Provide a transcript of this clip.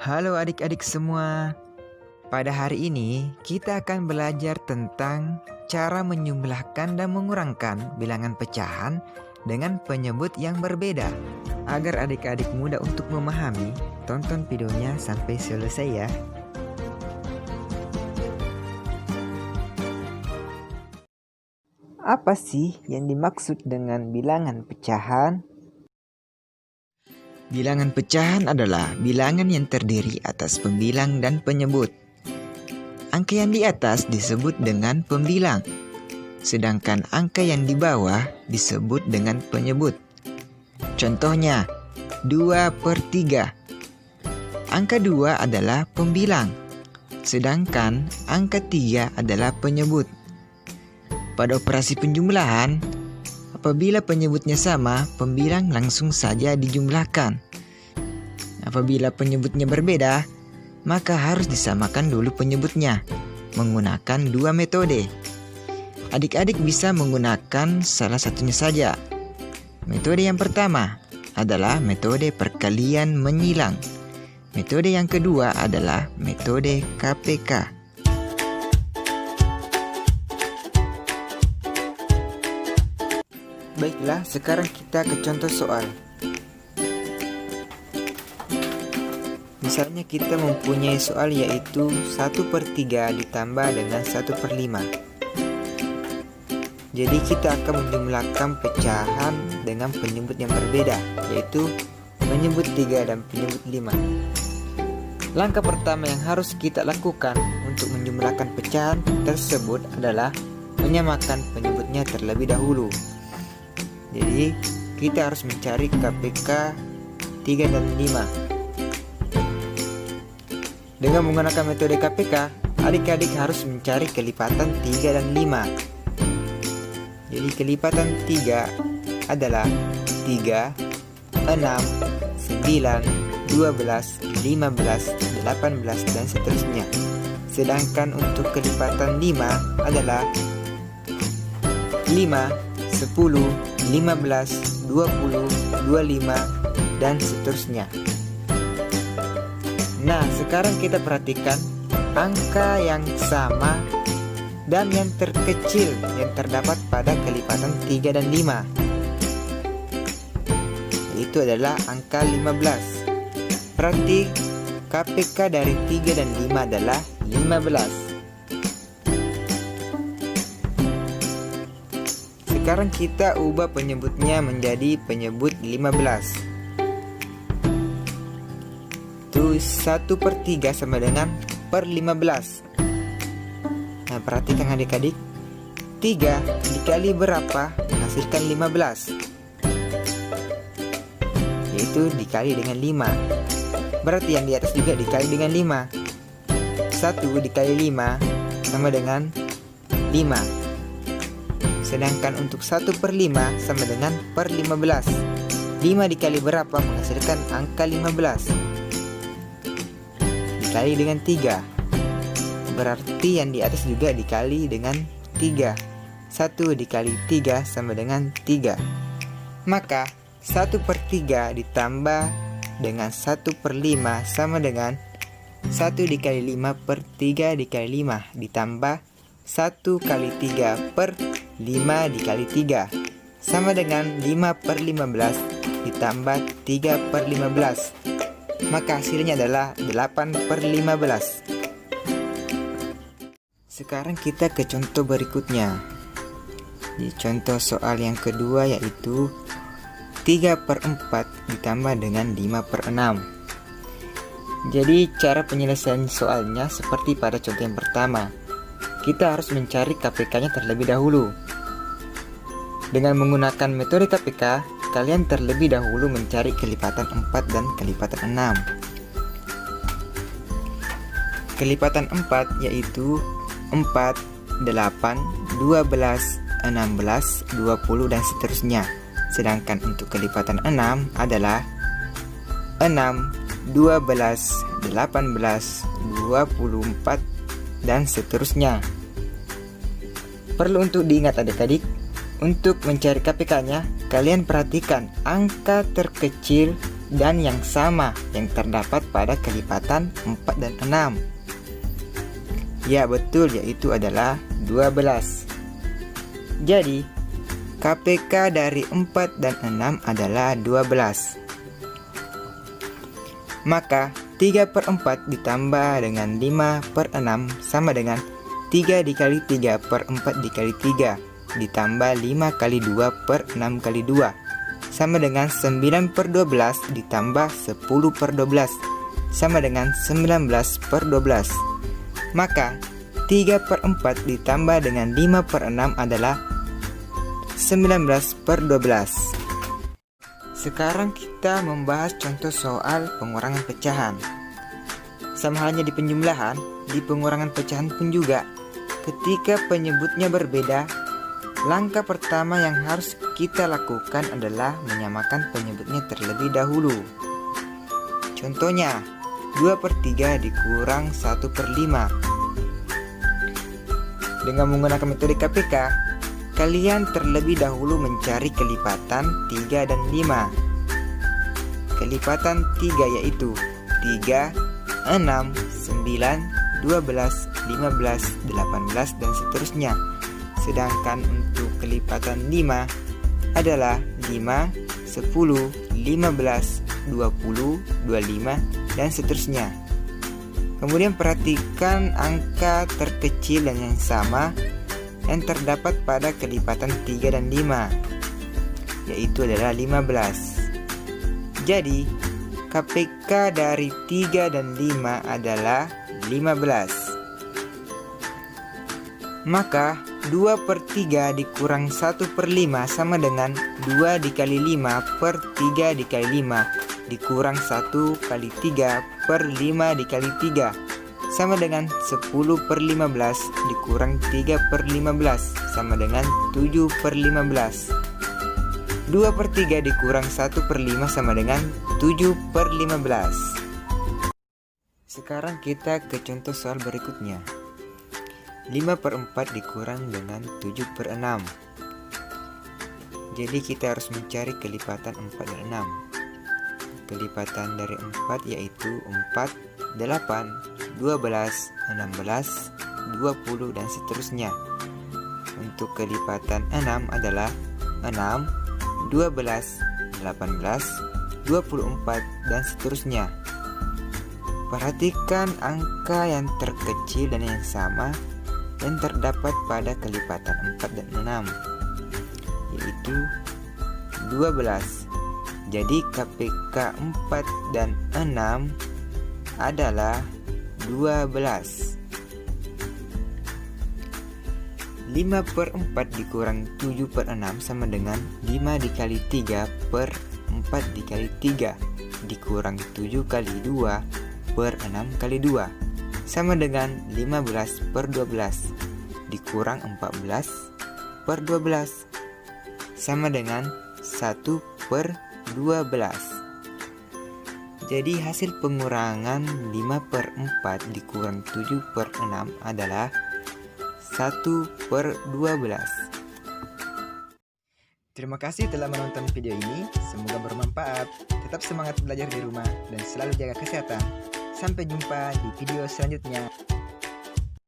Halo adik-adik semua. Pada hari ini kita akan belajar tentang cara menjumlahkan dan mengurangkan bilangan pecahan dengan penyebut yang berbeda. Agar adik-adik mudah untuk memahami, tonton videonya sampai selesai ya. Apa sih yang dimaksud dengan bilangan pecahan? Bilangan pecahan adalah bilangan yang terdiri atas pembilang dan penyebut. Angka yang di atas disebut dengan pembilang, sedangkan angka yang di bawah disebut dengan penyebut. Contohnya, 2/3. Angka 2 adalah pembilang, sedangkan angka 3 adalah penyebut. Pada operasi penjumlahan, apabila penyebutnya sama, pembilang langsung saja dijumlahkan. Apabila penyebutnya berbeda, maka harus disamakan dulu penyebutnya menggunakan dua metode. Adik-adik bisa menggunakan salah satunya saja. Metode yang pertama adalah metode perkalian menyilang. Metode yang kedua adalah metode KPK. Baiklah, sekarang kita ke contoh soal. Misalnya kita mempunyai soal yaitu 1/3 ditambah dengan 1/5. Jadi kita akan menjumlahkan pecahan dengan penyebut yang berbeda, yaitu penyebut 3 dan penyebut 5. Langkah pertama yang harus kita lakukan untuk menjumlahkan pecahan tersebut adalah menyamakan penyebutnya terlebih dahulu. Jadi kita harus mencari KPK 3 dan 5. Dengan menggunakan metode KPK, adik-adik harus mencari kelipatan 3 dan 5. Jadi kelipatan 3 adalah 3, 6, 9, 12, 15, 18, dan seterusnya. Sedangkan untuk kelipatan 5 adalah 5, 10, 15, 20, 25, dan seterusnya. Nah, sekarang kita perhatikan angka yang sama dan yang terkecil yang terdapat pada kelipatan 3 dan 5. Itu adalah angka 15. Berarti KPK dari 3 dan 5 adalah 15. Sekarang kita ubah penyebutnya menjadi penyebut 15. 1/3 sama dengan per 15. Nah, perhatikan adik-adik, 3 dikali berapa menghasilkan 15, yaitu dikali dengan 5. Berarti yang di atas juga dikali dengan 5. 1 dikali 5 sama dengan 5. Sedangkan untuk 1/5 sama dengan per 15. 5 dikali berapa menghasilkan angka 15? Dikali dengan 3. Berarti yang di atas juga dikali dengan 3. 1 dikali 3 sama dengan 3. Maka 1/3 ditambah dengan 1/5 sama dengan 1 dikali 5/3 dikali 5 ditambah 1 kali 3 per 5 dikali 3 sama dengan 5/15 ditambah 3/15. Maka hasilnya adalah 8/15. Sekarang kita ke contoh berikutnya. Di contoh soal yang kedua yaitu 3/4 ditambah dengan 5/6. Jadi cara penyelesaian soalnya seperti pada contoh yang pertama. Kita harus mencari KPK-nya terlebih dahulu. Dengan menggunakan metode KPK, kalian terlebih dahulu mencari kelipatan 4 dan kelipatan 6. Kelipatan 4 yaitu 4, 8, 12, 16, 20, dan seterusnya. Sedangkan untuk kelipatan 6 adalah 6, 12, 18, 24, dan seterusnya. Perlu untuk diingat adik-adik, untuk mencari KPK-nya, kalian perhatikan angka terkecil dan yang sama yang terdapat pada kelipatan 4 dan 6. Ya betul, yaitu adalah 12. Jadi KPK dari 4 dan 6 adalah 12. Maka 3/4 ditambah dengan 5/6 sama dengan 3 dikali 3/4 dikali 3 ditambah 5 kali 2/6 kali 2 sama dengan 9/12 ditambah 10/12 sama dengan 19/12. Maka 3/4 ditambah dengan 5/6 adalah 19/12. Sekarang kita membahas contoh soal pengurangan pecahan. Sama halnya di penjumlahan, di pengurangan pecahan pun juga. Ketika penyebutnya berbeda, langkah pertama yang harus kita lakukan adalah menyamakan penyebutnya terlebih dahulu. Contohnya, 2/3 dikurang 1/5. Dengan menggunakan metode KPK, kalian terlebih dahulu mencari kelipatan 3 dan 5. Kelipatan 3 yaitu 3, 6, 9, 12, 15, 18, dan seterusnya. Sedangkan untuk kelipatan 5 adalah 5, 10, 15, 20, 25, dan seterusnya. Kemudian perhatikan angka terkecil dan yang sama yang terdapat pada kelipatan 3 dan 5, yaitu adalah 15. Jadi KPK dari 3 dan 5 adalah 15. Maka 2/3 dikurang 1/5 sama dengan 2 dikali 5 per 3 dikali 5 dikurang 1 kali 3 per 5 dikali 3 sama dengan 10/15 dikurang 3/15 sama dengan 7/15. 2/3 dikurang 1/5 sama dengan 7/15. Sekarang kita ke contoh soal berikutnya. 5/4 dikurang dengan 7/6. Jadi kita harus mencari kelipatan 4 dan 6. Kelipatan dari 4 yaitu 4, 8, 12, 16, 20, dan seterusnya. Untuk kelipatan 6 adalah 6, 12, 18, 24, dan seterusnya. Perhatikan angka yang terkecil dan yang sama yang terdapat pada kelipatan 4 dan 6, yaitu 12. Jadi KPK 4 dan 6 adalah 12. 5/4 dikurang 7/6 sama dengan 5 dikali 3 per 4 dikali 3 dikurang 7 kali 2 per 6 kali 2 sama dengan 15/12 dikurang 14/12 sama dengan 1/12. Jadi hasil pengurangan 5/4 dikurang 7/6 adalah 1/12. Terima kasih telah menonton video ini, semoga bermanfaat. Tetap semangat belajar di rumah dan selalu jaga kesehatan. Sampai jumpa di video selanjutnya.